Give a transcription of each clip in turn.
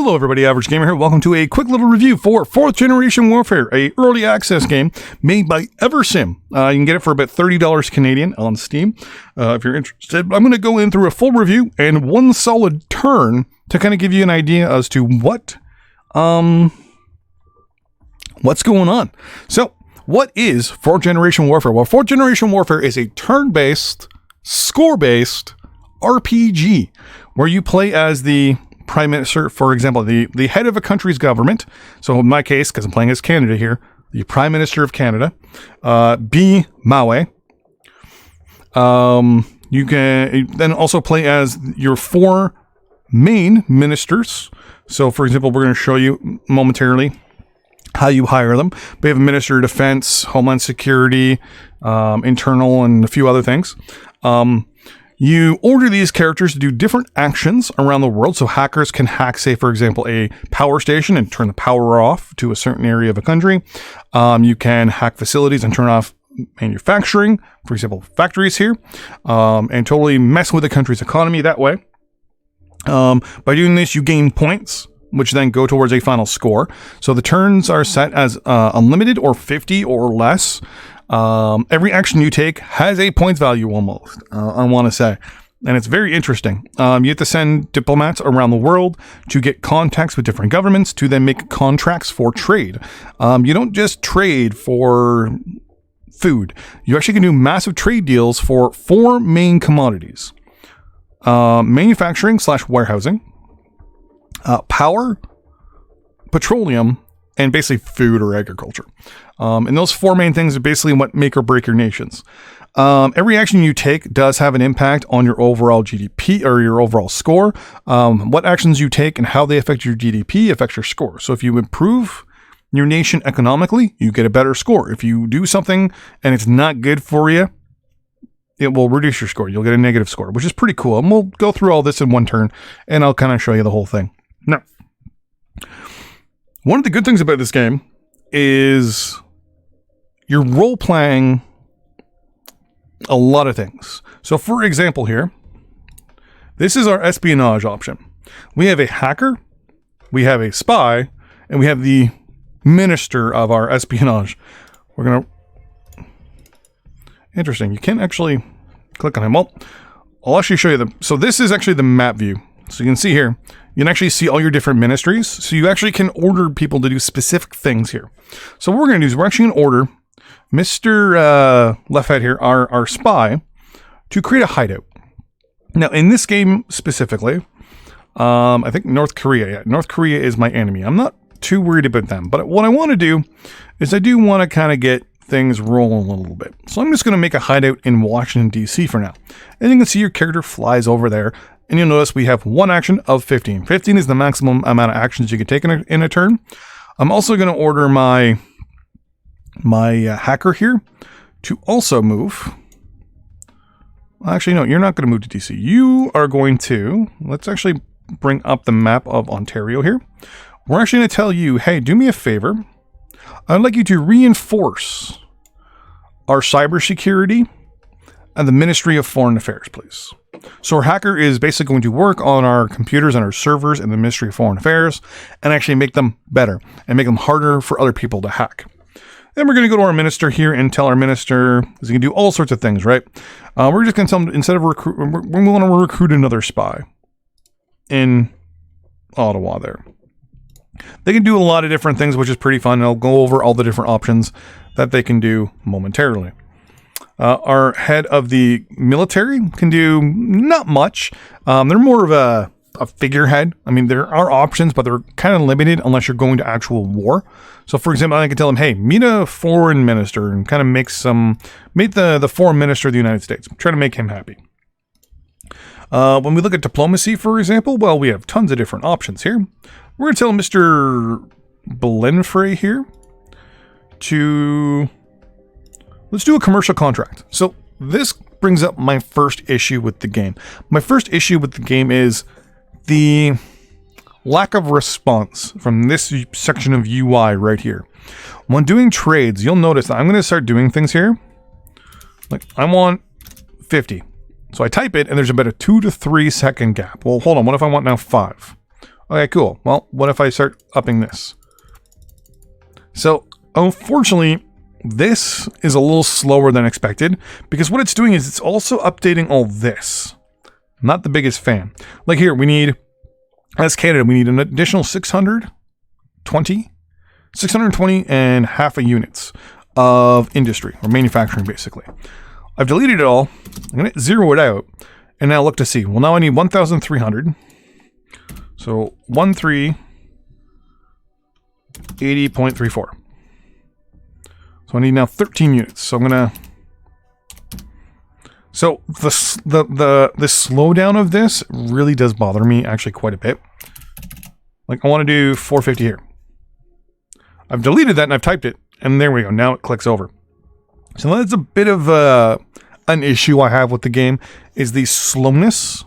Hello everybody, Average Gamer here. Welcome to a quick little review for 4th Generation Warfare, a early access game made by Eversim. You can get it for about $30 Canadian on Steam if you're interested. I'm going to go in through a full review and one solid turn to kind of give you an idea as to what's going on. So, what is 4th Generation Warfare? Well, 4th Generation Warfare is a turn-based, score-based RPG where you play as the Prime Minister, for example, the head of a country's government. So in my case, because I'm playing as Canada here, the Prime Minister of Canada, B. Mawe. You can then also play as your 4 main ministers. So for example, we're going to show you momentarily how you hire them. We have a Minister of Defense, Homeland Security, Internal, and a few other things. You order these characters to do different actions around the world. So hackers can hack, say, for example, a power station and turn the power off to a certain area of a country. You can hack facilities and turn off manufacturing, for example, factories here, and totally mess with the country's economy that way. By doing this, you gain points, which then go towards a final score. So the turns are set as unlimited or 50 or less. Every action you take has a points value almost, I want to say. And it's very interesting. You have to send diplomats around the world to get contacts with different governments to then make contracts for trade. You don't just trade for food. You actually can do massive trade deals for 4 main commodities. Manufacturing / warehousing, power, petroleum, and basically food or agriculture. And those 4 main things are basically what make or break your nations. Every action you take does have an impact on your overall GDP or your overall score. What actions you take and how they affect your GDP affects your score. So if you improve your nation economically, you get a better score. If you do something and it's not good for you, it will reduce your score. You'll get a negative score, which is pretty cool. And we'll go through all this in one turn and I'll kind of show you the whole thing. Now, one of the good things about this game is you're role-playing a lot of things. So for example here, this is our espionage option. We have a hacker, we have a spy, and we have the minister of our espionage. We're going to... Interesting. You can't actually click on him. Well, I'll actually show you So this is actually the map view. So you can see here, you can actually see all your different ministries. So you actually can order people to do specific things here. So what we're going to do is we're actually going to order Mr. Left Head here, our spy, to create a hideout. Now, in this game specifically, I think North Korea. Yeah, North Korea is my enemy. I'm not too worried about them. But what I want to do is I do want to kind of get things rolling a little bit. So I'm just going to make a hideout in Washington, D.C. for now. And you can see your character flies over there. And you'll notice we have 1 action of 15. 15 is the maximum amount of actions you can take in a turn. I'm also going to order my hacker here to also move. Actually, no, you're not going to move to DC. You are going to, let's actually bring up the map of Ontario here. We're actually going to tell you, hey, do me a favor. I'd like you to reinforce our cybersecurity and the Ministry of Foreign Affairs, please. So our hacker is basically going to work on our computers and our servers in the Ministry of Foreign Affairs and actually make them better and make them harder for other people to hack. Then we're going to go to our minister here and tell our minister, because he can do all sorts of things, right? We're just going to tell him, instead of we want to recruit another spy in Ottawa there. They can do a lot of different things, which is pretty fun. I'll go over all the different options that they can do momentarily. Our head of the military can do not much. They're more of a figurehead. I mean, there are options, but they're kind of limited unless you're going to actual war. So, for example, I can tell them, hey, meet a foreign minister and kind of meet the foreign minister of the United States. Try to make him happy. When we look at diplomacy, for example, well, we have tons of different options here. We're going to tell Mr. Blenfrey here to... Let's do a commercial contract. So this brings up my first issue with the game. My first issue with the game is the lack of response from this section of UI right here. When doing trades, you'll notice that I'm going to start doing things here. Like, I want 50. So I type it, and there's about a 2 to 3 second gap. Well, hold on. What if I want now 5? Okay, cool. Well, what if I start upping this? So, unfortunately, this is a little slower than expected because what it's doing is it's also updating all this. Not the biggest fan. Like here, we need, as Canada, we need an additional 620 and half a units of industry or manufacturing, basically. I've deleted it all. I'm going to zero it out and now look to see. Well, now I need 1,300. So 1380.34. So I need now 13 units. So I'm going to... So the slowdown of this really does bother me actually quite a bit. Like I want to do 450 here. I've deleted that and I've typed it and there we go. Now it clicks over. So that's a bit of an issue I have with the game is the slowness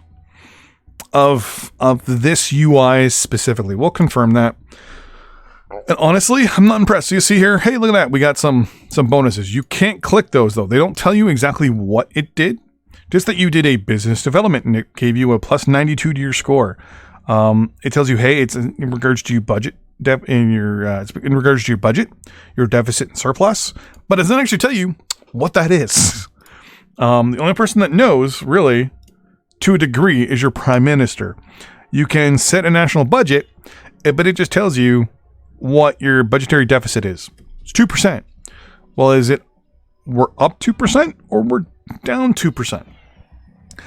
of this UI specifically. We'll confirm that. And honestly, I'm not impressed. So you see here, hey, look at that. We got some bonuses. You can't click those though. They don't tell you exactly what it did. Just that you did a business development and it gave you a plus 92 to your score. It tells you, hey, it's in regards to your budget, in regards to your budget, your deficit and surplus. But it doesn't actually tell you what that is. The only person that knows, really, to a degree, is your prime minister. You can set a national budget, but it just tells you what your budgetary deficit is. It's 2%. Well, is it we're up 2% or we're down 2%?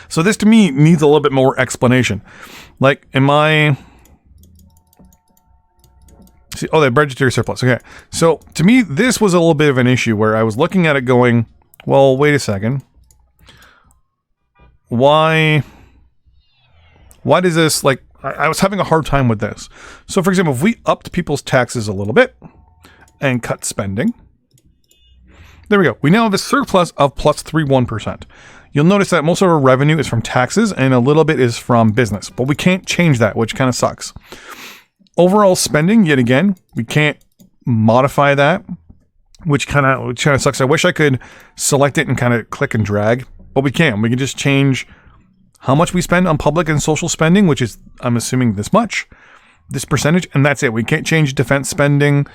So this to me needs a little bit more explanation. Like, the budgetary surplus. Okay. So to me, this was a little bit of an issue where I was looking at it going, well, wait a second. Why does this, like, I was having a hard time with this. So, for example, if we upped people's taxes a little bit and cut spending, there we go. We now have a surplus of plus 3.1%. You'll notice that most of our revenue is from taxes and a little bit is from business, but we can't change that, which kind of sucks. Overall spending, yet again, we can't modify that, which kind of sucks. I wish I could select it and kind of click and drag, but we can't. We can just change how much we spend on public and social spending, which is, I'm assuming, this much, this percentage, and that's it. We can't change defense spending,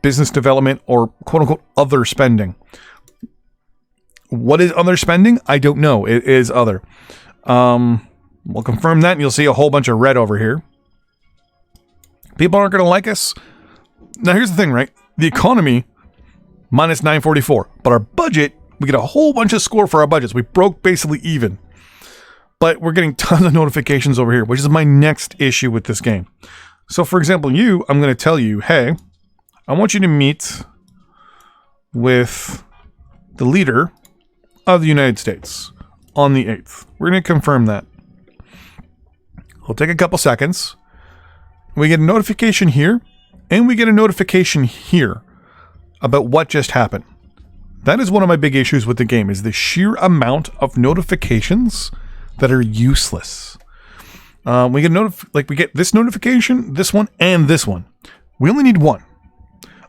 business development, or quote-unquote other spending. What is other spending? I don't know. It is other. We'll confirm that, and you'll see a whole bunch of red over here. People aren't going to like us. Now, here's the thing, right? The economy, minus 944. But our budget, we get a whole bunch of score for our budgets. We broke basically even. But we're getting tons of notifications over here, which is my next issue with this game. So, for example, I'm going to tell you, hey, I want you to meet with the leader of the United States on the 8th. We're going to confirm that. It'll take a couple seconds. We get a notification here, and we get a notification here about what just happened. That is one of my big issues with the game, is the sheer amount of notifications that are useless. We get this notification, this one, and this one. We only need one.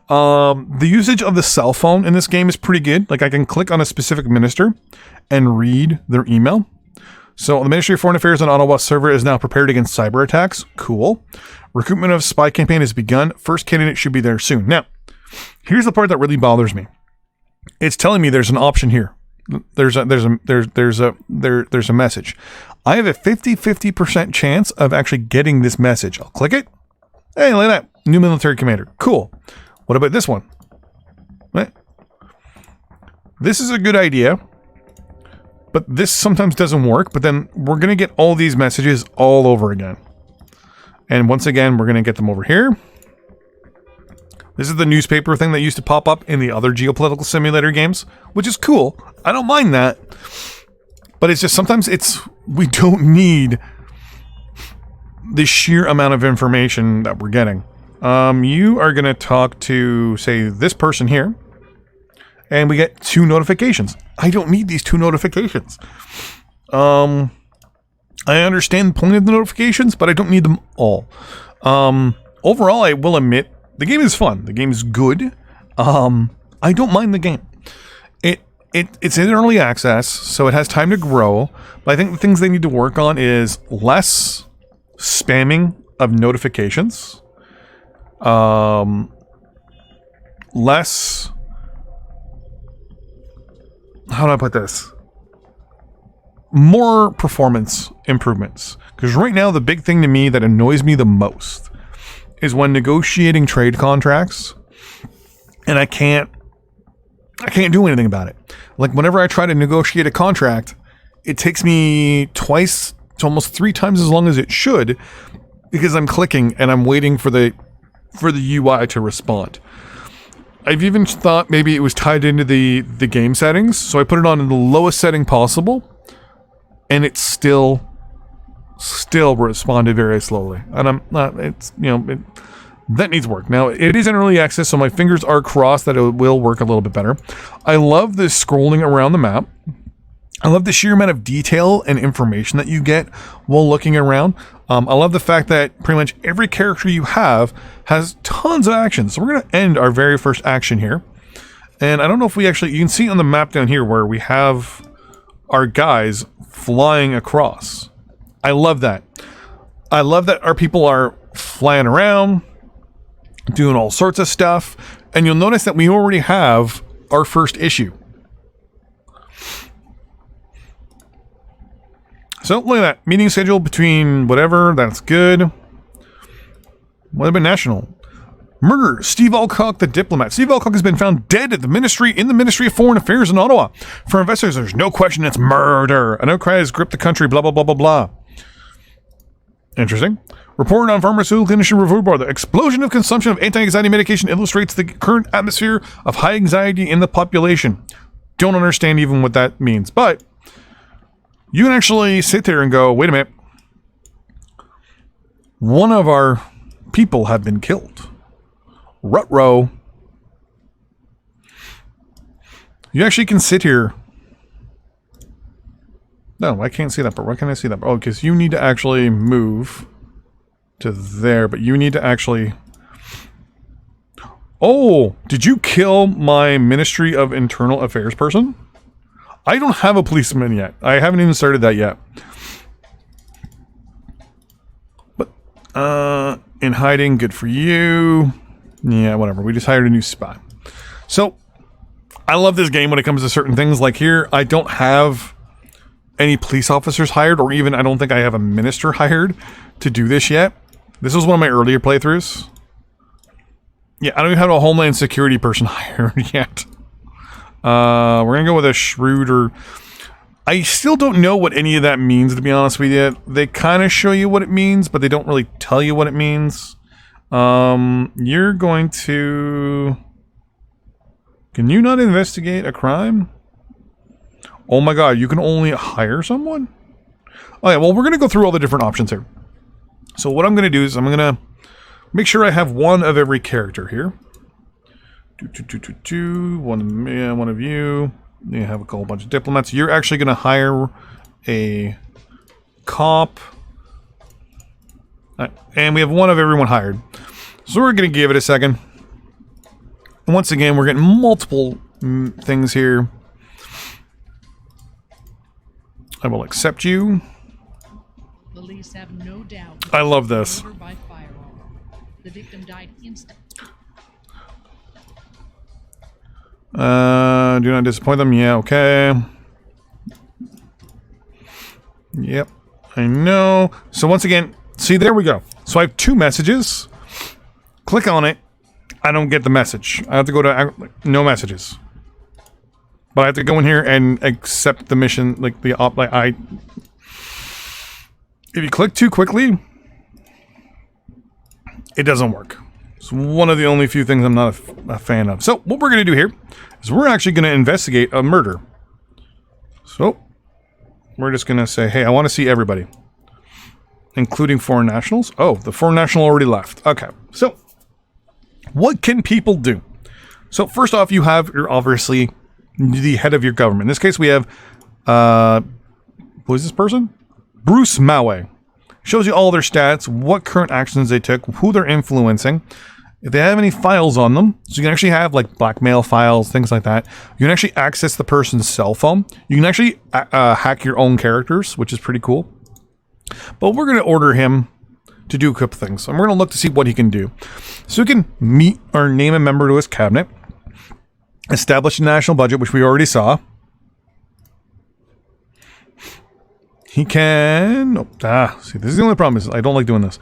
The usage of the cell phone in this game is pretty good. Like, I can click on a specific minister and read their email. So the Ministry of Foreign Affairs on Ottawa server is now prepared against cyber attacks. Cool. Recruitment of spy campaign has begun. First candidate should be there soon. Now, here's the part that really bothers me. It's telling me there's an option here. There's a message. I have a 50% chance of actually getting this message. I'll click it. Hey, look at that. New military commander. Cool. What about this one? What? This is a good idea, but this sometimes doesn't work. But then we're going to get all these messages all over again. And once again, we're going to get them over here. This is the newspaper thing that used to pop up in the other geopolitical simulator games, which is cool. I don't mind that. But it's just sometimes we don't need the sheer amount of information that we're getting. You are going to talk to, say, this person here, and we get 2 notifications. I don't need these 2 notifications. I understand the point of the notifications, but I don't need them all. Overall, I will admit, the game is fun. The game is good. I don't mind the game. It's in early access, so it has time to grow. But I think the things they need to work on is less spamming of notifications. Less... How do I put this? More performance improvements. Because right now, the big thing to me that annoys me the most is when negotiating trade contracts and I can't do anything about it. Like whenever I try to negotiate a contract, it takes me twice to almost 3 times as long as it should because I'm clicking and I'm waiting for the UI to respond. I've even thought maybe it was tied into the game settings, so I put it on the lowest setting possible, and it still responded very slowly. And I'm not, it's, you know, that needs work. Now, it is in early access, so my fingers are crossed that it will work a little bit better. I love this scrolling around the map. I love the sheer amount of detail and information that you get while looking around. I love the fact that pretty much every character you have has tons of actions. So we're going to end our very first action here. And I don't know if we actually... You can see on the map down here where we have our guys flying across. I love that. I love that our people are flying around, doing all sorts of stuff. And you'll notice that we already have our first issue. So, look at that. Meeting schedule between whatever. That's good. What about national? Murder. Steve Alcock, the diplomat. Steve Alcock has been found dead at the Ministry of Foreign Affairs in Ottawa. For investors, there's no question it's murder. An outcry has gripped the country, blah, blah, blah, blah, blah. Interesting. Report on Pharmaceutical Industry Review Board. The explosion of consumption of anti-anxiety medication illustrates the current atmosphere of high anxiety in the population. Don't understand even what that means, but... You can actually sit there and go, wait a minute. One of our people have been killed. Ruh-roh. You actually can sit here. No, I can't see that part. Why can't I see that part? Oh, because you need to actually move to there, but you need to actually... Oh, did you kill my Ministry of Internal Affairs person? I don't have a policeman yet. I haven't even started that yet. But, in hiding, good for you. Yeah, whatever. We just hired a new spy. So, I love this game when it comes to certain things. Like here, I don't have any police officers hired, or even I don't think I have a minister hired to do this yet. This was one of my earlier playthroughs. Yeah, I don't even have a Homeland Security person hired yet. We're gonna go with a shrewd, or I still don't know what any of that means, to be honest with you. They kind of show you what it means, but they don't really tell you what it means. You're going to... Can you not investigate a crime? Oh my god, you can only hire someone? Okay, well, we're gonna go through all the different options here. So what I'm gonna do is I'm gonna make sure I have one of every character here. One of you. You have a whole bunch of diplomats. You're actually going to hire a cop. And we have one of everyone hired. So we're going to give it a second. And once again, we're getting multiple things here. I will accept you. Police have no doubt. I love this. The victim died instantly. Do not disappoint them. Yeah, okay. Yep, I know. So once again, see, there we go. So I have 2 messages. Click on it. I don't get the message. I have to go to no messages. But I have to go in here and accept the mission, like the op. Like if you click too quickly, it doesn't work. It's one of the only few things I'm not a fan of. So what we're going to do here is we're actually going to investigate a murder. So we're just going to say, hey, I want to see everybody, including foreign nationals. Oh, the foreign national already left. Okay. So what can people do? So first off, you're obviously the head of your government. In this case, we have, who is this person? Bruce Maue. Shows you all their stats, what current actions they took, who they're influencing, if they have any files on them. So you can actually have like blackmail files, things like that. You can actually access the person's cell phone. You can actually hack your own characters, which is pretty cool. But we're going to order him to do a couple things. And we're going to look to see what he can do. So he can meet or name a member to his cabinet, establish a national budget, which we already saw. He can... see, this is the only problem, is I don't like doing this.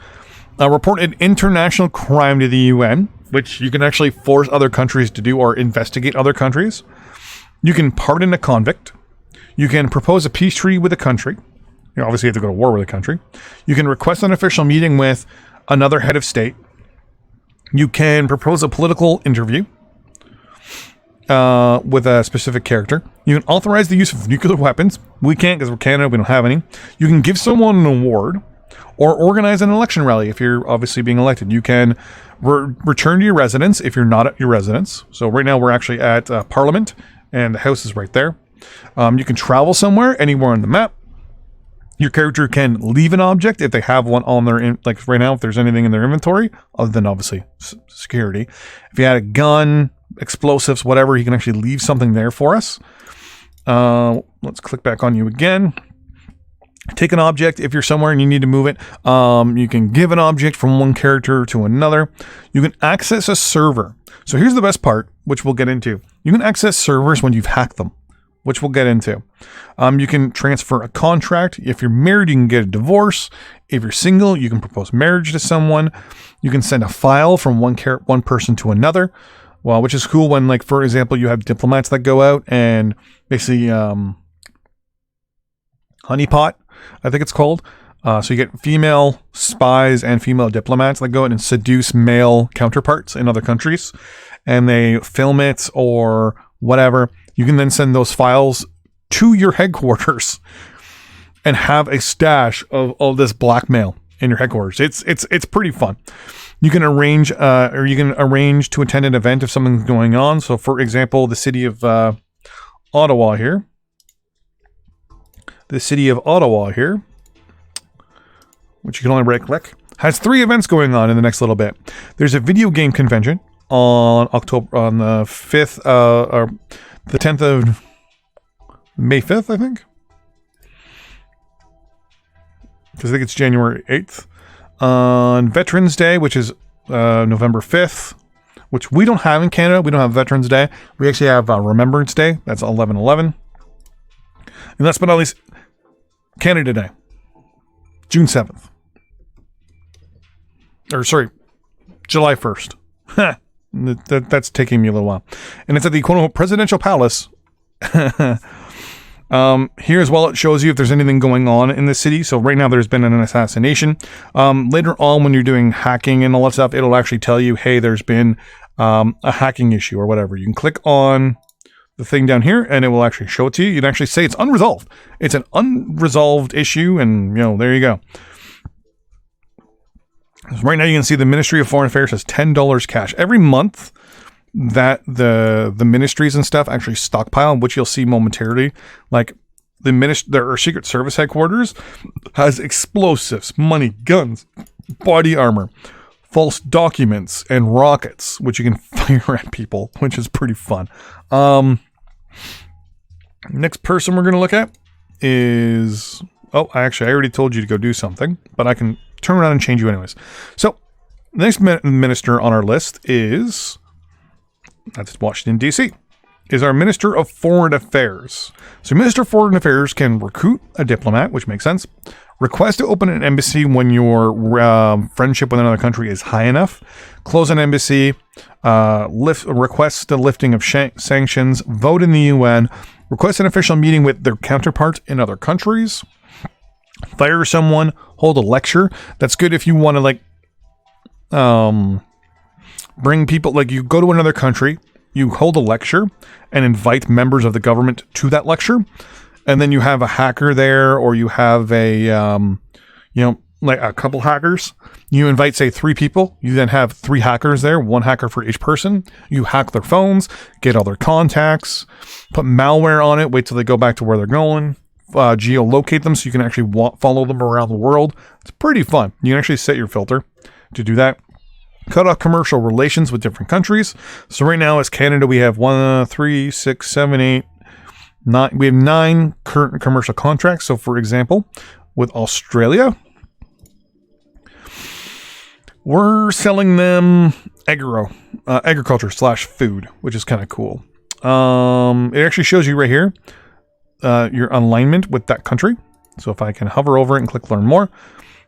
Report an international crime to the UN, which you can actually force other countries to do or investigate other countries. You can pardon a convict. You can propose a peace treaty with a country. You obviously have to go to war with a country. You can request an official meeting with another head of state. You can propose a political interview with a specific character. You can authorize the use of nuclear weapons. We can't because we're Canada. We don't have any. You can give someone an award or organize an election rally if you're obviously being elected. You can return to your residence if you're not at your residence. So right now we're actually at Parliament, and the house is right there. You can travel somewhere, anywhere on the map. Your character can leave an object if they have one on their, like right now, if there's anything in their inventory, other than obviously security. If you had a gun, explosives, whatever, you can actually leave something there for us. Let's click back on you again. Take an object if you're somewhere and you need to move it. You can give an object from one character to another. You can access a server. So here's the best part, which we'll get into. You can access servers when you've hacked them, which we'll get into. You can transfer a contract. If you're married, you can get a divorce. If you're single, you can propose marriage to someone. You can send a file from one person to another. Well, which is cool when, like, for example, you have diplomats that go out and basically honeypot, I think it's called. So you get female spies and female diplomats that go out and seduce male counterparts in other countries, and they film it or whatever. You can then send those files to your headquarters and have a stash of all this blackmail in your headquarters. It's pretty fun. You can arrange to attend an event if something's going on. So, for example, the city of Ottawa here. The city of Ottawa here, which you can only right-click, has 3 events going on in the next little bit. There's a video game convention on the 5th, or the 10th of May 5th, I think. Because I think it's January 8th. On Veterans Day, which is November 5th, which we don't have in Canada. We don't have Veterans Day. We actually have Remembrance Day. That's 11/11. And last but not least, Canada Day, June 7th. Or, sorry, July 1st. That's taking me a little while. And it's at the quote-unquote Presidential Palace. Here as well, it shows you if there's anything going on in the city. So right now there's been an assassination. Later on, when you're doing hacking and all that stuff, it'll actually tell you, hey, there's been a hacking issue or whatever. You can click on the thing down here and it will actually show it to you. You can actually say it's unresolved. It's an unresolved issue, and there you go. So right now you can see the Ministry of Foreign Affairs has $10 cash every month that the ministries and stuff actually stockpile, which you'll see momentarily. Like their Secret Service headquarters has explosives, money, guns, body armor, false documents, and rockets, which you can fire at people, which is pretty fun. Next person we're going to look at is... Oh, I already told you to go do something, but I can turn around and change you anyways. So, the next minister on our list is... That's Washington, D.C. is our Minister of Foreign Affairs. So Minister of Foreign Affairs can recruit a diplomat, which makes sense. Request to open an embassy when your friendship with another country is high enough. Close an embassy. Request the lifting of sanctions. Vote in the UN. Request an official meeting with their counterparts in other countries. Fire someone. Hold a lecture. That's good if you want to bring people, like you go to another country, you hold a lecture and invite members of the government to that lecture. And then you have a hacker there, or you have like a couple hackers. You invite, say, 3 people. You then have 3 hackers there, 1 hacker for each person. You hack their phones, get all their contacts, put malware on it, wait till they go back to where they're going, geolocate them so you can actually follow them around the world. It's pretty fun. You can actually set your filter to do that. Cut off commercial relations with different countries. So right now, as Canada, we have 1, 3, 6, 7, 8, 9. We have 9 current commercial contracts. So, for example, with Australia, We're selling them agriculture / food, which is kind of cool. It actually shows you right here your alignment with that country. So if I can hover over it and click learn more,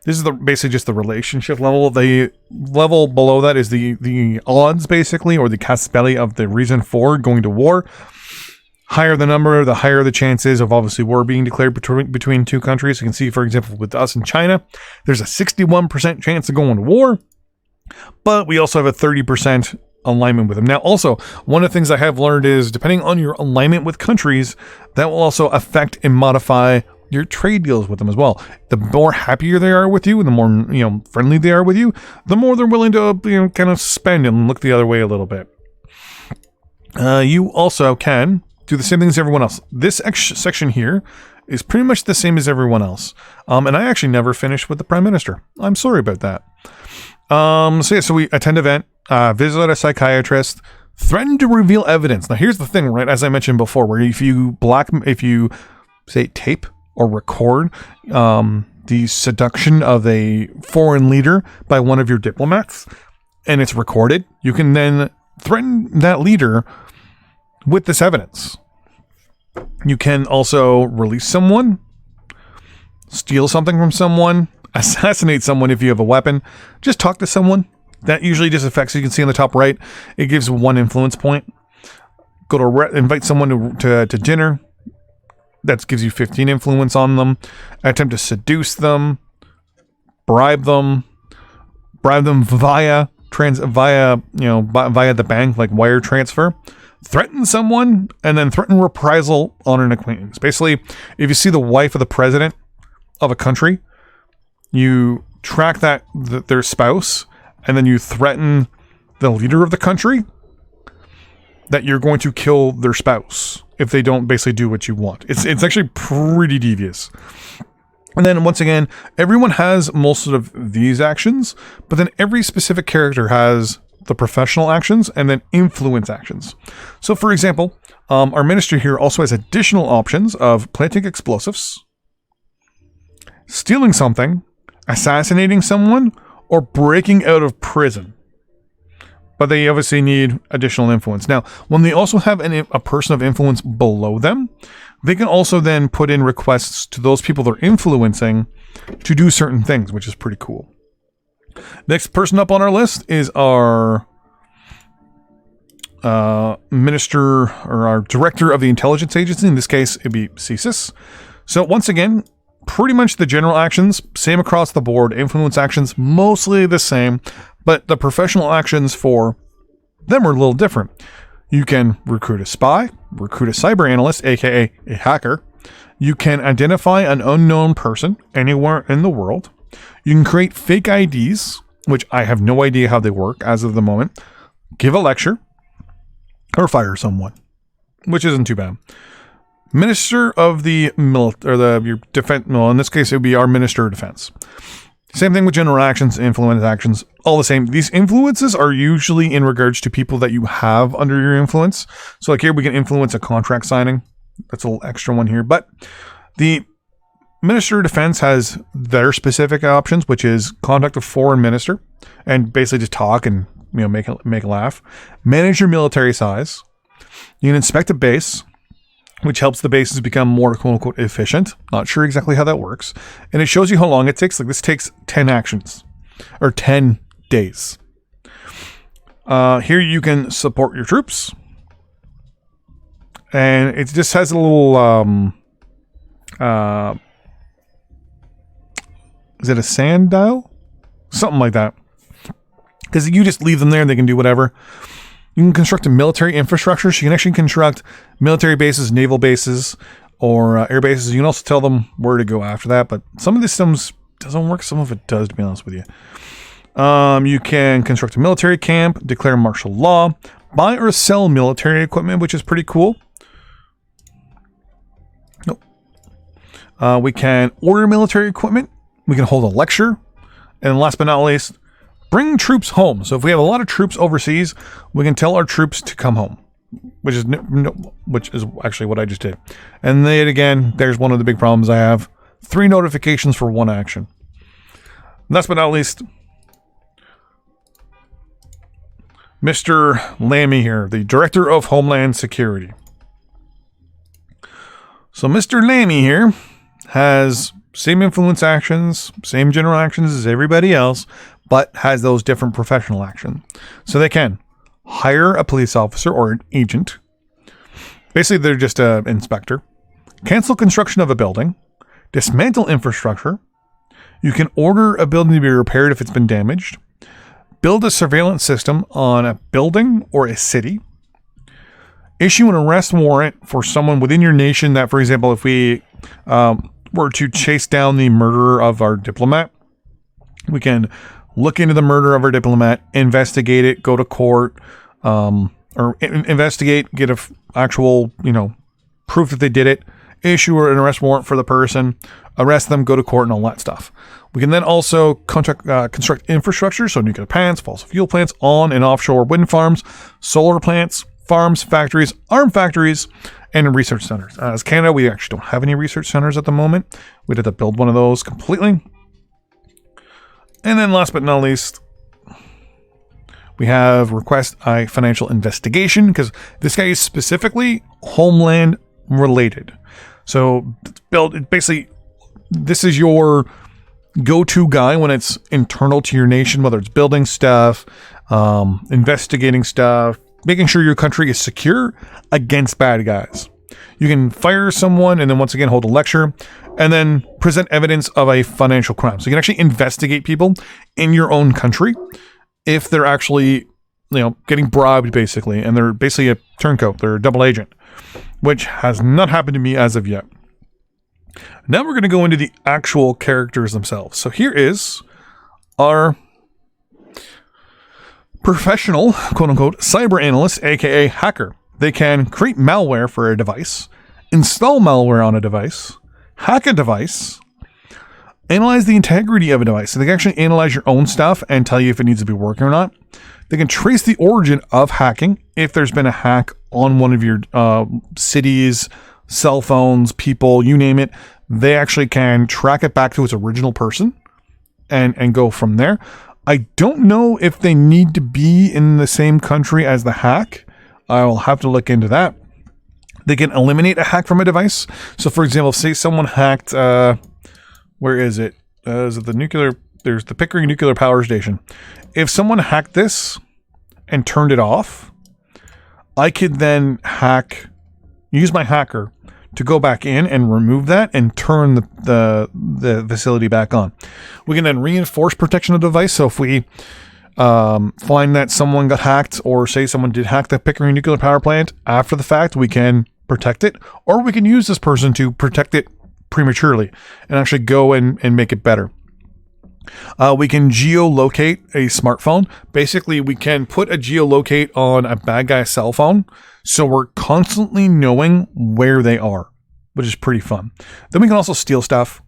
this is basically just the relationship level. The level below that is the odds, basically, or the casus belli of the reason for going to war. Higher the number, the higher the chances of obviously war being declared between two countries. You can see, for example, with us and China, there's a 61% chance of going to war, but we also have a 30% alignment with them. Now, also, one of the things I have learned is depending on your alignment with countries, that will also affect and modify your trade deals with them as well. The more happier they are with you, and the more friendly they are with you, the more they're willing to kind of spend and look the other way a little bit. You also can do the same thing as everyone else. This section here is pretty much the same as everyone else. And I actually never finished with the Prime Minister. I'm sorry about that. So we attend event, visit a psychiatrist, threaten to reveal evidence. Now here's the thing, right? As I mentioned before, where if you say tape or record the seduction of a foreign leader by one of your diplomats, and it's recorded, you can then threaten that leader with this evidence. You can also release someone, steal something from someone, assassinate someone if you have a weapon, just talk to someone. That usually just affects, you can see on the top right, it gives 1 influence point. Go to invite someone to dinner. That gives you 15 influence on them. Attempt to seduce them, bribe them via the bank, like wire transfer. Threaten someone, and then threaten reprisal on an acquaintance. Basically, if you see the wife of the president of a country, you track their spouse, and then you threaten the leader of the country that you're going to kill their spouse if they don't basically do what you want. It's actually pretty devious. And then once again, everyone has most of these actions, but then every specific character has the professional actions and then influence actions. So for example, our minister here also has additional options of planting explosives, stealing something, assassinating someone, or breaking out of prison. But they obviously need additional influence. Now, when they also have a person of influence below them, they can also then put in requests to those people they're influencing to do certain things, which is pretty cool. Next person up on our list is our minister, or our director of the intelligence agency. In this case, it'd be CSIS. So once again, pretty much the general actions, same across the board. Influence actions, mostly the same, but the professional actions for them are a little different. You can recruit a spy, recruit a cyber analyst, aka a hacker. You can identify an unknown person anywhere in the world. You can create fake IDs, which I have no idea how they work as of the moment. Give a lecture, or fire someone, which isn't too bad. Minister of the your defense. Well, in this case, it would be our Minister of Defense. Same thing with general actions, influence actions, all the same. These influences are usually in regards to people that you have under your influence. So like here, we can influence a contract signing. That's a little extra one here. But the Minister of Defense has their specific options, which is contact a foreign minister and basically just talk and make a laugh. Manage your military size. You can inspect a base, which helps the bases become more quote-unquote efficient. Not sure exactly how that works. And it shows you how long it takes. Like this takes 10 actions, or 10 days. Here you can support your troops. And it just has a little, is it a sand dial? Something like that. Because you just leave them there and they can do whatever. You can construct a military infrastructure. So you can actually construct military bases, naval bases, or air bases. You can also tell them where to go after that. But some of this doesn't work. Some of it does, to be honest with you. You can construct a military camp, declare martial law, buy or sell military equipment, which is pretty cool. Nope. We can order military equipment. We can hold a lecture. And last but not least, bring troops home. So if we have a lot of troops overseas, we can tell our troops to come home, which is actually what I just did. And then again, there's one of the big problems I have. 3 notifications for 1 action. Last but not least, Mr. Lammy here, the Director of Homeland Security. So Mr. Lammy here has same influence actions, same general actions as everybody else, but has those different professional actions. So they can hire a police officer or an agent. Basically, they're just an inspector. Cancel construction of a building. Dismantle infrastructure. You can order a building to be repaired if it's been damaged. Build a surveillance system on a building or a city. Issue an arrest warrant for someone within your nation that, for example, if we were to chase down the murderer of our diplomat, we can look into the murder of our diplomat, investigate it, go to court, or investigate, get actual, proof that they did it, issue an arrest warrant for the person, arrest them, go to court, and all that stuff. We can then also construct infrastructure, so nuclear plants, fossil fuel plants, on and offshore wind farms, solar plants, farms, factories, arm factories, and research centers. As Canada, we actually don't have any research centers at the moment. We'd have to build one of those completely. And then last but not least, we have request a financial investigation, because this guy is specifically homeland related. So basically, this is your go-to guy when it's internal to your nation, whether it's building stuff, investigating stuff, making sure your country is secure against bad guys. You can fire someone and then once again hold a lecture and then present evidence of a financial crime. So you can actually investigate people in your own country if they're actually, getting bribed basically, and they're basically a turncoat, they're a double agent, which has not happened to me as of yet. Now we're going to go into the actual characters themselves. So here is our professional, quote-unquote, cyber analyst, aka hacker. They can create malware for a device, install malware on a device, hack a device, analyze the integrity of a device. So they can actually analyze your own stuff and tell you if it needs to be working or not. They can trace the origin of hacking if there's been a hack on one of your cities, cell phones, people, you name it. They actually can track it back to its original person and go from there. I don't know if they need to be in the same country as the hack. I will have to look into that. They can eliminate a hack from a device. So, for example, say someone hacked, where is it? Is it there's the Pickering Nuclear Power Station. If someone hacked this and turned it off, I could then use my hacker to go back in and remove that and turn the facility back on. We can then reinforce protection of the device. So if we find that someone got hacked, or say someone did hack the Pickering Nuclear Power Plant after the fact, we can protect it, or we can use this person to protect it prematurely and actually go and make it better. We can geolocate a smartphone. Basically, we can put a geolocate on a bad guy's cell phone, so we're constantly knowing where they are, which is pretty fun. Then we can also steal stuff.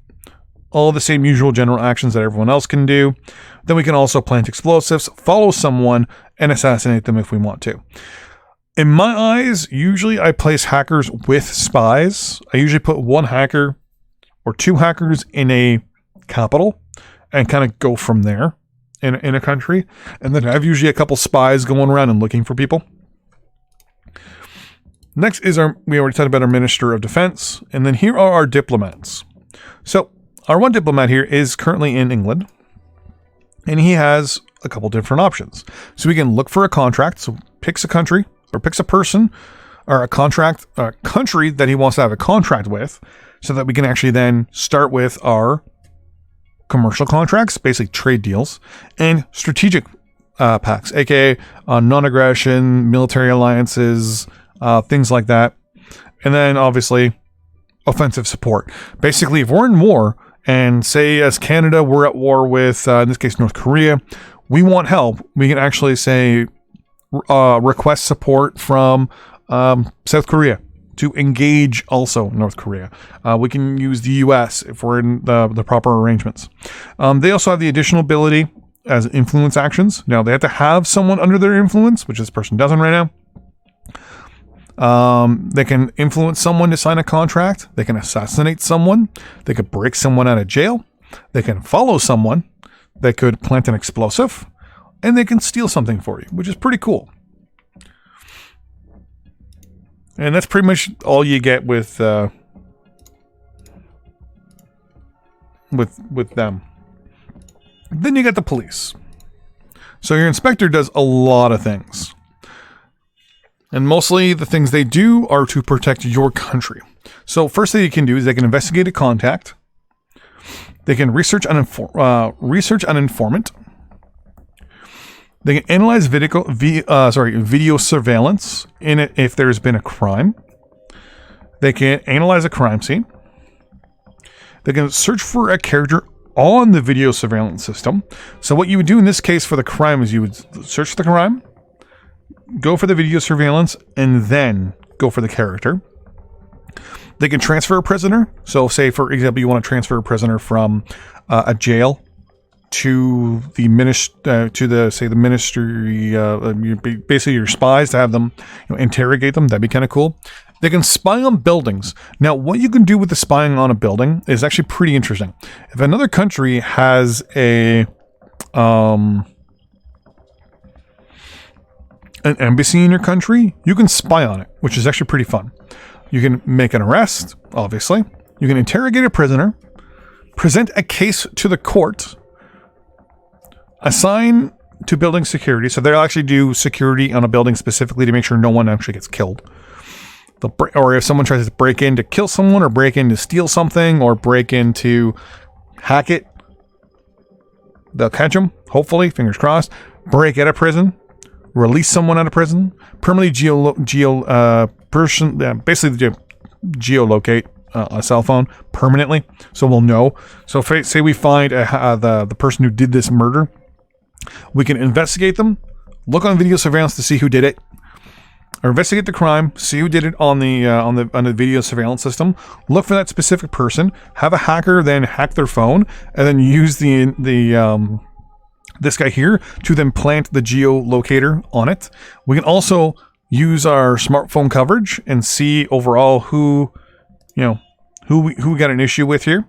All the same usual general actions that everyone else can do. Then we can also plant explosives, follow someone, and assassinate them if we want to. In my eyes, usually I place hackers with spies. I usually put one hacker or two hackers in a capital and kind of go from there in a country. And then I have usually a couple spies going around and looking for people. Next is we already talked about our Minister of Defense. And then here are our diplomats. So our one diplomat here is currently in England, and he has a couple different options. So we can look for a contract. So picks a country or picks a person or a country that he wants to have a contract with, so that we can actually then start with our commercial contracts, basically trade deals, and strategic pacts, aka non-aggression, military alliances, things like that. And then obviously offensive support. Basically, if we're in war, and say as Canada, we're at war with, in this case, North Korea, we want help, we can actually say, request support from South Korea to engage also North Korea. We can use the US if we're in the proper arrangements. They also have the additional ability as influence actions. Now, they have to have someone under their influence, which this person doesn't right now. They can influence someone to sign a contract. They can assassinate someone. They could break someone out of jail. They can follow someone. They could plant an explosive. and they can steal something for you, which is pretty cool. And that's pretty much all you get with them. Then you got the police. So your inspector does a lot of things. And mostly the things they do are to protect your country. So first thing you can do is they can investigate a contact. They can research an informant. They can analyze video surveillance in it if there's been a crime. They can analyze a crime scene. They can search for a character on the video surveillance system. So what you would do in this case for the crime is you would search the crime, go for the video surveillance, and then go for the character. They can transfer a prisoner. So say, for example, you want to transfer a prisoner from a jail to the ministry, basically your spies, to have them interrogate them. That'd be kind of cool. They can spy on buildings. Now, what you can do with the spying on a building is actually pretty interesting. If another country has an embassy in your country, you can spy on it, which is actually pretty fun. You can make an arrest, obviously. You can interrogate a prisoner, present a case to the court, assign to building security. So they'll actually do security on a building specifically to make sure no one actually gets killed. Or if someone tries to break in to kill someone, or break in to steal something, or break in to hack it, they'll catch them, hopefully, fingers crossed. Break out of prison, release someone out of prison, permanently basically geolocate a cell phone permanently, so we'll know. So say we find the person who did this murder, we can investigate them, look on video surveillance to see who did it, or investigate the crime, see who did it on the video surveillance system, look for that specific person, have a hacker then hack their phone, and then use this guy here to then plant the geolocator on it. We can also use our smartphone coverage and see overall who we got an issue with here.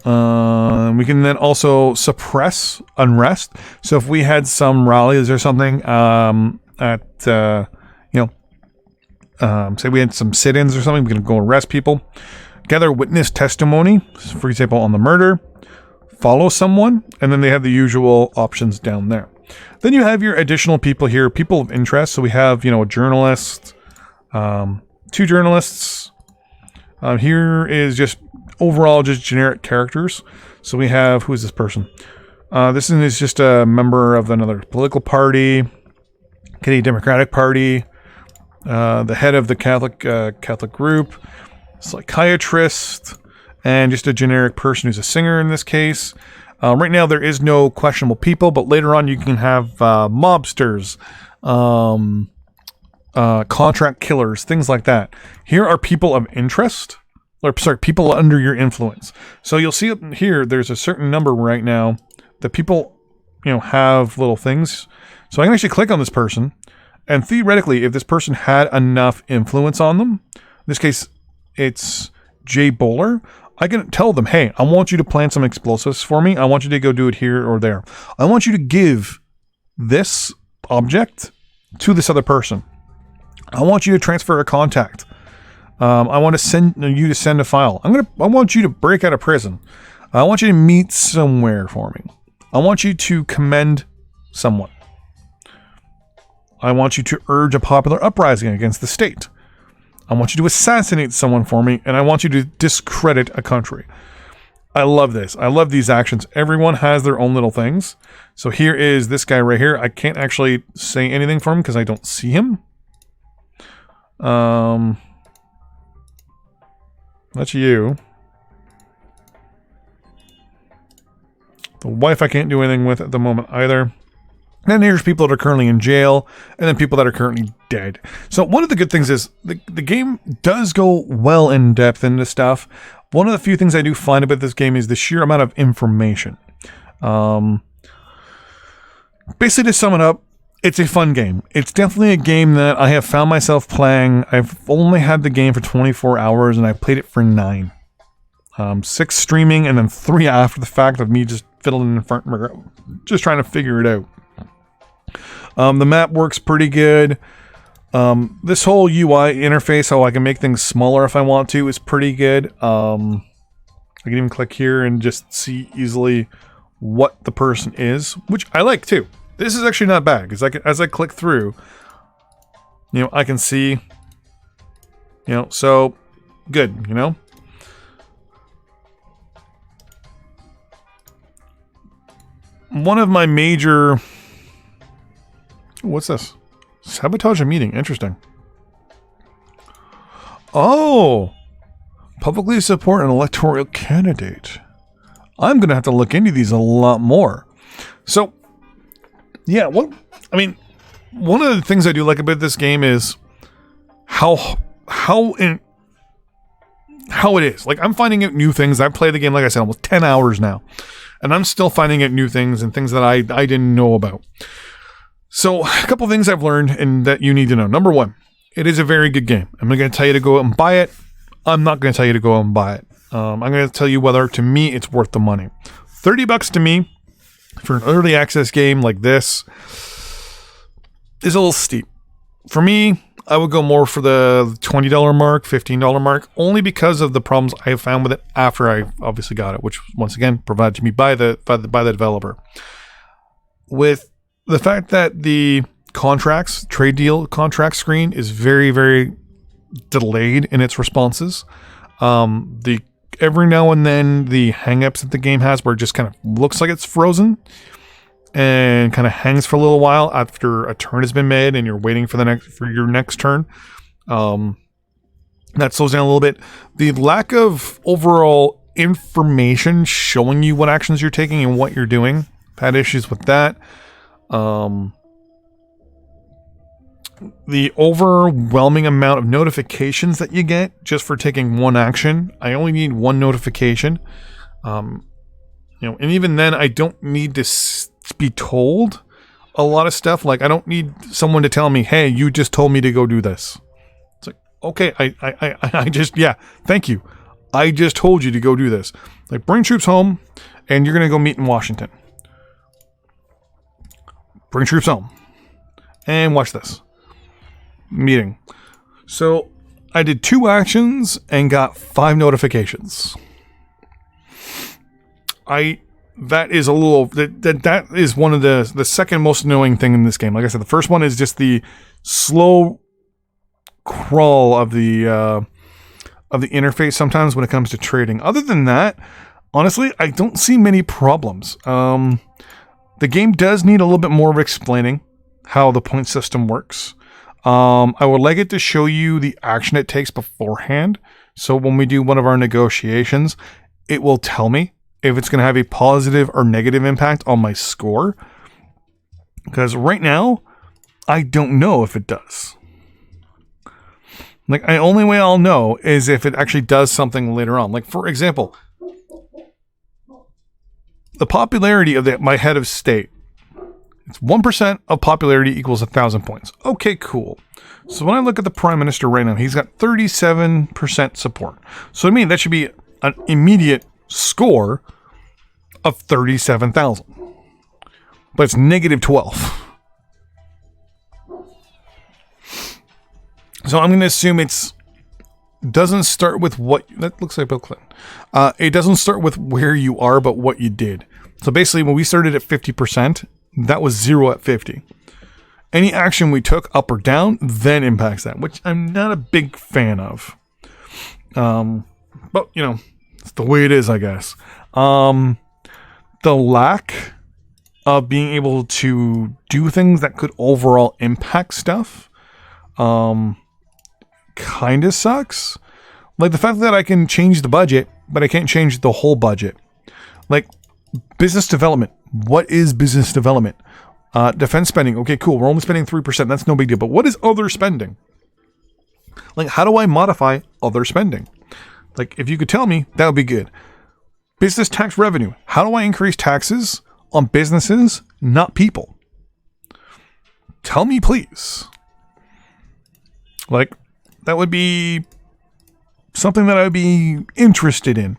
We can then also suppress unrest. So if we had some rallies or something say we had some sit-ins or something, we can go arrest people, gather witness testimony, for example, on the murder, follow someone, and then they have the usual options down there. Then you have your additional people here, people of interest. So we have, a journalist, 2 journalists. Here is just overall just generic characters. So we have, who is this person? This is just a member of another political party, Canadian Democratic Party, the head of the Catholic group, psychiatrist, and just a generic person who's a singer in this case. Right now there is no questionable people, but later on you can have mobsters, contract killers, things like that. Here are people of interest, people under your influence. So you'll see up here, there's a certain number right now that people, have little things. So I can actually click on this person, and theoretically, if this person had enough influence on them, in this case, it's Jay Bowler, I can tell them, hey, I want you to plant some explosives for me. I want you to go do it here or there. I want you to give this object to this other person. I want you to transfer a contact. I want to send you to send a file. I want you to break out of prison. I want you to meet somewhere for me. I want you to commend someone. I want you to urge a popular uprising against the state. I want you to assassinate someone for me, and I want you to discredit a country. I love this. I love these actions. Everyone has their own little things. So here is this guy right here. I can't actually say anything for him because I don't see him. That's you. The wife I can't do anything with at the moment either. And here's people that are currently in jail, and then people that are currently dead. So one of the good things is the game does go well in depth into stuff. One of the few things I do find about this game is the sheer amount of information. Basically, to sum it up, it's a fun game. It's definitely a game that I have found myself playing. I've only had the game for 24 hours, and I played it for 9. 6 streaming, and then 3 after the fact of me just fiddling in front, just trying to figure it out. The map works pretty good. This whole UI interface, how I can make things smaller if I want to, is pretty good. I can even click here and just see easily what the person is, which I like too. This is actually not bad, because as I click through, I can see, so good, One of my major... What's this? Sabotage a meeting. Interesting. Oh! Publicly support an electoral candidate. I'm going to have to look into these a lot more. So, yeah, one of the things I do like about this game is how it is. Like, I'm finding out new things. I've played the game, like I said, almost 10 hours now. And I'm still finding out new things and things that I didn't know about. So, a couple things I've learned and that you need to know. Number one, it is a very good game. I'm not going to tell you to go out and buy it. I'm not going to tell you to go out and buy it. I'm going to tell you whether, to me, it's worth the money. $30 to me, for an early access game like this, is a little steep. For me, I would go more for the $20 mark, $15 mark, only because of the problems I have found with it after I obviously got it, which once again provided to me by the developer. With the fact that the trade deal contract screen is very, very delayed in its responses. Every now and then the hangups that the game has where it just kind of looks like it's frozen and kind of hangs for a little while after a turn has been made and you're waiting for your next turn. That slows down a little bit. The lack of overall information showing you what actions you're taking and what you're doing. I've had issues with that. The overwhelming amount of notifications that you get just for taking one action. I only need one notification. And even then I don't need to be told a lot of stuff. Like, I don't need someone to tell me, hey, you just told me to go do this. It's like, okay, I just, yeah, thank you. I just told you to go do this. Like, bring troops home and you're going to go meet in Washington. Bring troops home and watch this meeting. So I did 2 actions and got 5 notifications. That is one of the second most annoying thing in this game. Like I said, the first one is just the slow crawl of the interface sometimes when it comes to trading. Other than that, honestly, I don't see many problems. The game does need a little bit more of explaining how the point system works. I would like it to show you the action it takes beforehand. So when we do one of our negotiations, it will tell me if it's going to have a positive or negative impact on my score. Because right now, I don't know if it does. Like, the only way I'll know is if it actually does something later on. Like, for example, the popularity of my head of state. It's 1% of popularity equals 1,000 points. Okay, cool. So when I look at the Prime Minister right now, he's got 37% support. So to me, that should be an immediate score of 37,000. But it's negative 12. So I'm going to assume doesn't start with what... That looks like Bill Clinton. It doesn't start with where you are, but what you did. So basically, when we started at 50%, that was 0 at 50. Any action we took up or down then impacts that, which I'm not a big fan of. But, it's the way it is, I guess. The lack of being able to do things that could overall impact stuff kind of sucks. Like the fact that I can change the budget, but I can't change the whole budget. Like business development. What is business development? Defense spending. Okay, cool. We're only spending 3%. That's no big deal. But what is other spending? Like, how do I modify other spending? Like, if you could tell me, that would be good. Business tax revenue. How do I increase taxes on businesses, not people? Tell me, please. Like, that would be something that I would be interested in.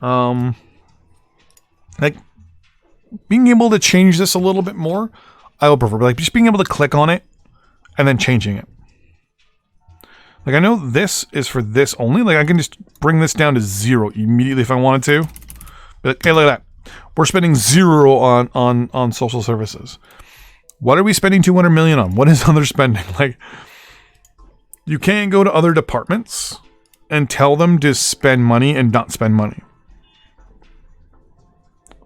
Like, being able to change this a little bit more, I would prefer. Like just being able to click on it and then changing it. Like I know this is for this only. Like I can just bring this down to 0 immediately if I wanted to. But, hey, look at that. We're spending 0 on social services. What are we spending 200 million on? What is other spending? Like, you can't go to other departments and tell them to spend money and not spend money.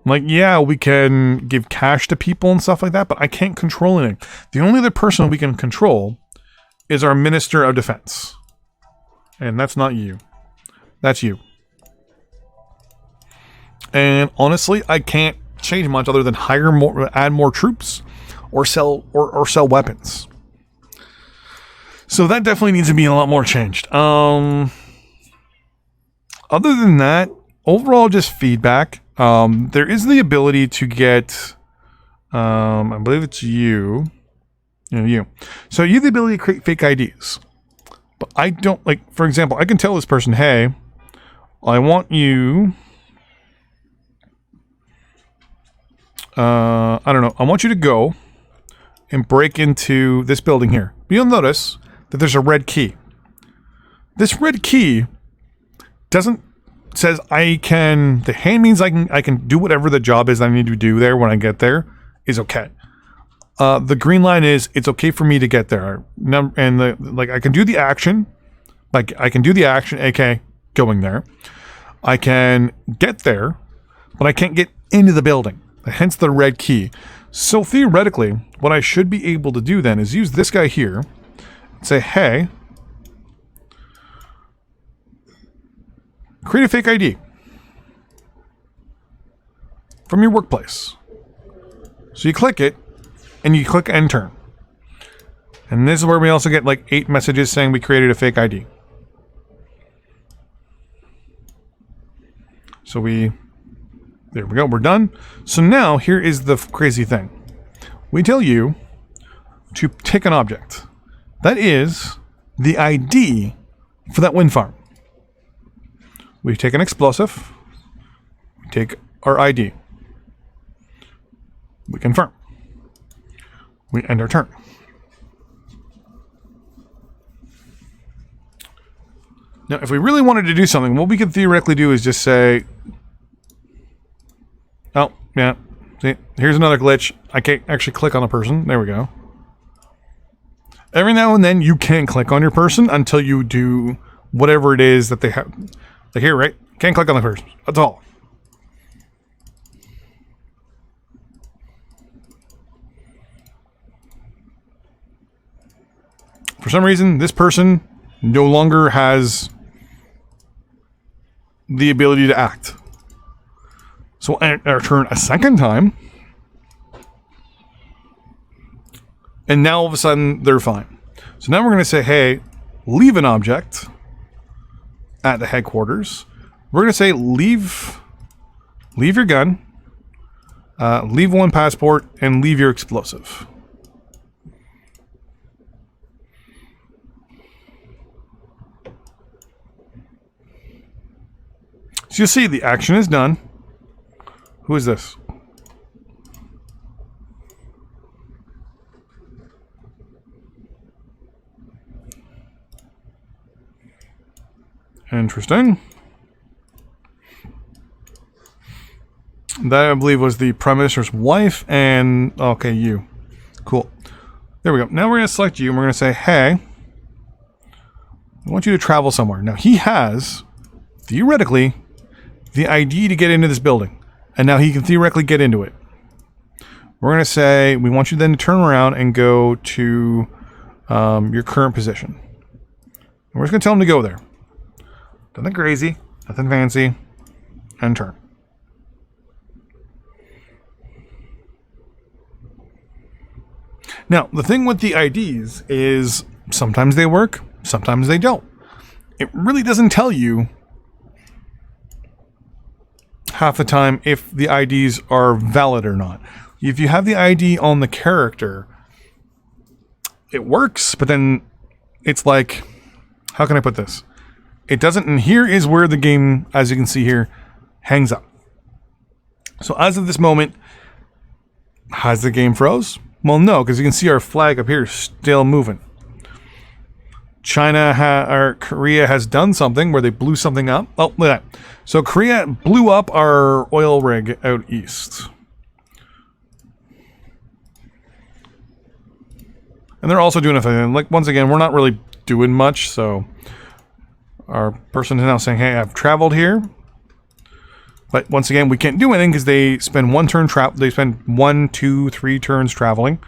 Like, yeah, we can give cash to people and stuff like that, but I can't control anything. The only other person we can control is our Minister of Defense. And that's not you. That's you. And honestly, I can't change much other than hire more, add more troops, or sell weapons. So that definitely needs to be a lot more changed. Other than that, overall, just feedback. There is the ability to get, I believe it's you. You. So you have the ability to create fake IDs. But I don't, like, for example, I can tell this person, hey, I want you, I don't know, I want you to go and break into this building here. You'll notice that there's a red key. This red key says I can, the hand means I can do whatever the job is I need to do there when I get there is okay. The green line is it's okay for me to get there. And I can do the action, aka going there. I can get there, but I can't get into the building. Hence the red key. So theoretically, what I should be able to do then is use this guy here and say, hey, create a fake ID from your workplace. So you click it, and you click enter. And this is where we also get like 8 messages saying we created a fake ID. So there we go, we're done. So now here is the crazy thing. We tell you to take an object. That is the ID for that wind farm. We take an explosive. We take our ID. We confirm. We end our turn. Now, if we really wanted to do something, what we could theoretically do is just say, oh, yeah, see, here's another glitch. I can't actually click on a person. There we go. Every now and then, you can click on your person until you do whatever it is that they have. Like here, right? Can't click on the person. That's all. For some reason, this person no longer has the ability to act. So I turn a second time. And now all of a sudden, they're fine. So now we're going to say, hey, leave an object at the headquarters. We're going to say, leave your gun, leave 1 passport, and leave your explosive. So you'll see the action is done. Who is this? Interesting. That, I believe, was the Prime Minister's wife, and okay, you. Cool. There we go. Now we're going to select you, and we're going to say, hey, I want you to travel somewhere. Now, he has, theoretically, the ID to get into this building, and now he can theoretically get into it. We're going to say, we want you then to turn around and go to your current position. And we're just going to tell him to go there. Nothing crazy, nothing fancy, and turn. Now, the thing with the IDs is sometimes they work, sometimes they don't. It really doesn't tell you half the time if the IDs are valid or not. If you have the ID on the character, it works, but then it's like, how can I put this? It doesn't, and here is where the game, as you can see here, hangs up. So as of this moment, Has the game froze? Well, no, because you can see our flag up here still moving. Korea has done something where they blew something up. Oh, look at that. So Korea blew up our oil rig out east. And they're also doing a thing. Like, once again, we're not really doing much, so our person is now saying, hey, I've traveled here. But once again, we can't do anything because they spend 1 turn they spend 1, 2, 3 turns traveling.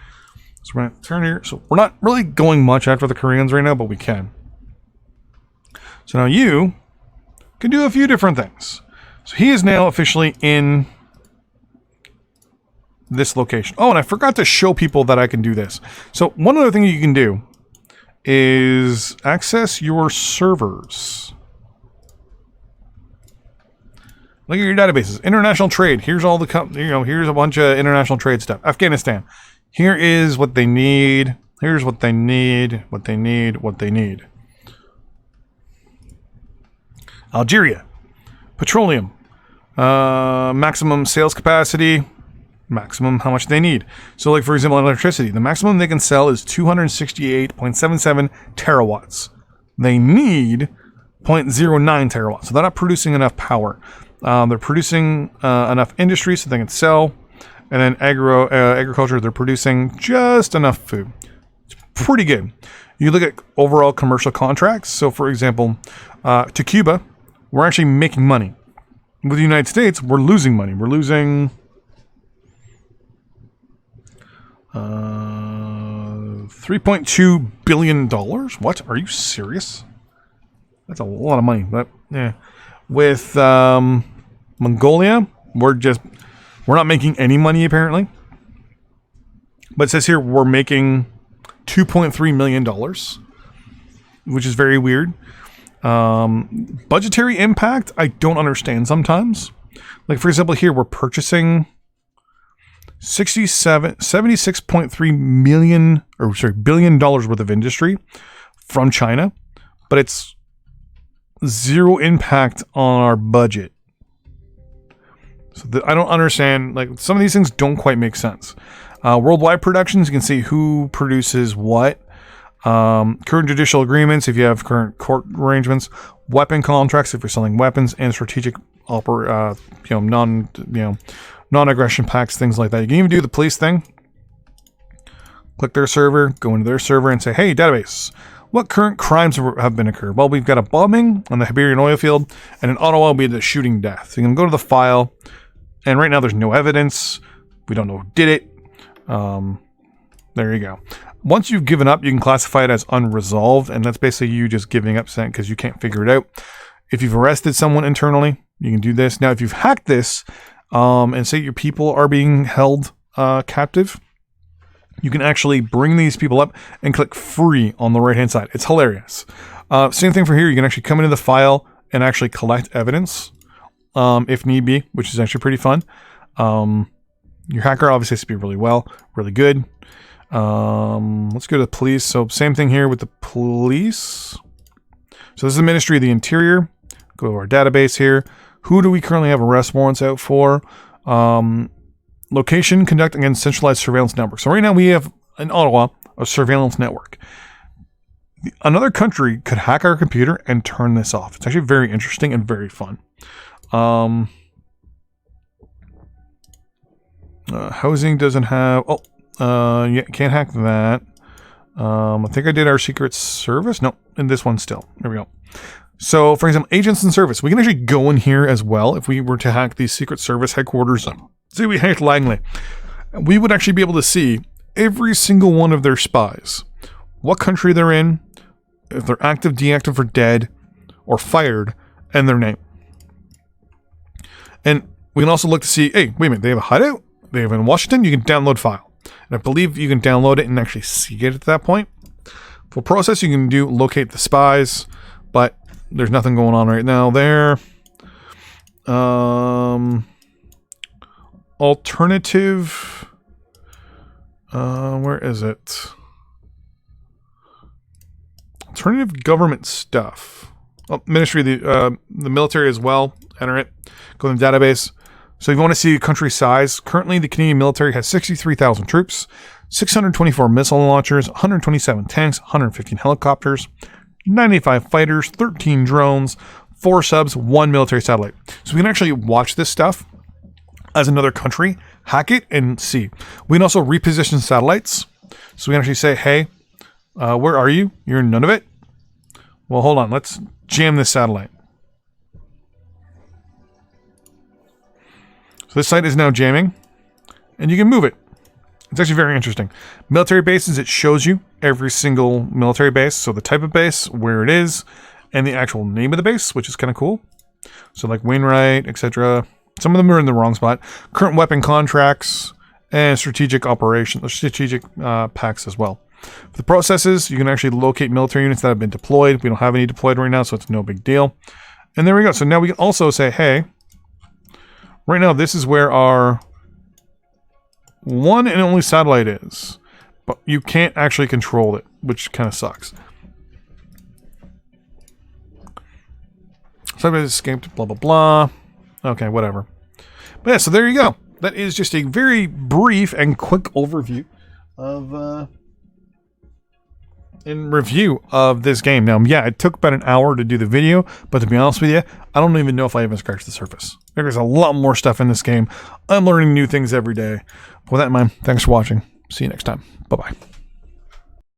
So we're going to turn here. So we're not really going much after the Koreans right now, but we can. So now you can do a few different things. So he is now officially in this location. Oh, and I forgot to show people that I can do this. So one other thing you can do is access your servers. Look at your databases. International trade. Here's all the here's a bunch of international trade stuff. Afghanistan. Here is what they need. Here's what they need. What they need. What they need. Algeria. Petroleum. Maximum sales capacity. Maximum how much they need. So, like, for example, electricity. The maximum they can sell is 268.77 terawatts. They need 0.09 terawatts. So they're not producing enough power. They're producing enough industry so they can sell. And then agriculture, they're producing just enough food. It's pretty good. You look at overall commercial contracts. So, for example, to Cuba, we're actually making money. With the United States, we're losing money. We're losing $3.2 billion. What? Are you serious? That's a lot of money. But yeah, with Mongolia, we're not making any money apparently. But it says here we're making $2.3 million, which is very weird. Budgetary impact, I don't understand sometimes. Like, for example, here we're purchasing $76.3 billion worth of industry from China, but it's zero impact on our budget. So I don't understand. Like, some of these things don't quite make sense. Worldwide productions, you can see who produces what. Current judicial agreements, if you have current court arrangements. Weapon contracts, if you're selling weapons, and strategic non-aggression pacts, things like that. You can even do the police thing. Click their server, go into their server, and say, hey, database, what current crimes have been occurred? Well, we've got a bombing on the Iberian oil field, and in Ottawa will be the shooting death. So you can go to the file, and right now there's no evidence. We don't know who did it. There you go. Once you've given up, you can classify it as unresolved, and that's basically you just giving up because you can't figure it out. If you've arrested someone internally, you can do this. Now, if you've hacked this, and say your people are being held captive, you can actually bring these people up and click free on the right-hand side. It's hilarious. Same thing for here. You can actually come into the file and actually collect evidence if need be, which is actually pretty fun. Your hacker obviously has to be really good. Let's go to the police. So same thing here with the police. So this is the Ministry of the Interior. Go to our database here. Who do we currently have arrest warrants out for? Location, conduct against centralized surveillance network. So right now we have in Ottawa a surveillance network. Another country could hack our computer and turn this off. It's actually very interesting and very fun. Housing doesn't have... yeah, can't hack that. I think I did our Secret Service. No, and this one still. There we go. So, for example, agents and service. We can actually go in here as well if we were to hack the Secret Service headquarters. Say we hacked Langley. We would actually be able to see every single one of their spies. What country they're in, if they're active, deactive, or dead, or fired, and their name. And we can also look to see, hey, wait a minute, they have a hideout? They have in Washington? You can download file. And I believe you can download it and actually see it at that point. For process, you can do locate the spies, but there's nothing going on right now there. Alternative. Where is it? Alternative government stuff. Oh, Ministry of the military as well. Enter it. Go in the database. So if you want to see the country size, currently the Canadian military has 63,000 troops, 624 missile launchers, 127 tanks, 115 helicopters, 95 fighters, 13 drones, 4 subs, 1 military satellite. So we can actually watch this stuff as another country, hack it, and see. We can also reposition satellites. So we can actually say, hey, where are you? You're in none of it? Well, hold on. Let's jam this satellite. So this site is now jamming, and you can move it. It's actually very interesting. Military bases, it shows you every single military base. So the type of base, where it is, and the actual name of the base, which is kind of cool. So like Wainwright, etc. Some of them are in the wrong spot. Current weapon contracts and strategic operations, strategic packs as well. For the processes, you can actually locate military units that have been deployed. We don't have any deployed right now, so it's no big deal. And there we go. So now we can also say, hey, right now this is where our one and only satellite is. But you can't actually control it, which kind of sucks. Somebody escaped, blah, blah, blah. Okay, whatever. But yeah, so there you go. That is just a very brief and quick overview of in review of this game. Now, yeah, it took about an hour to do the video, but to be honest with you, I don't even know if I even scratched the surface. There's a lot more stuff in this game. I'm learning new things every day. With that in mind, thanks for watching. See you next time. Bye-bye.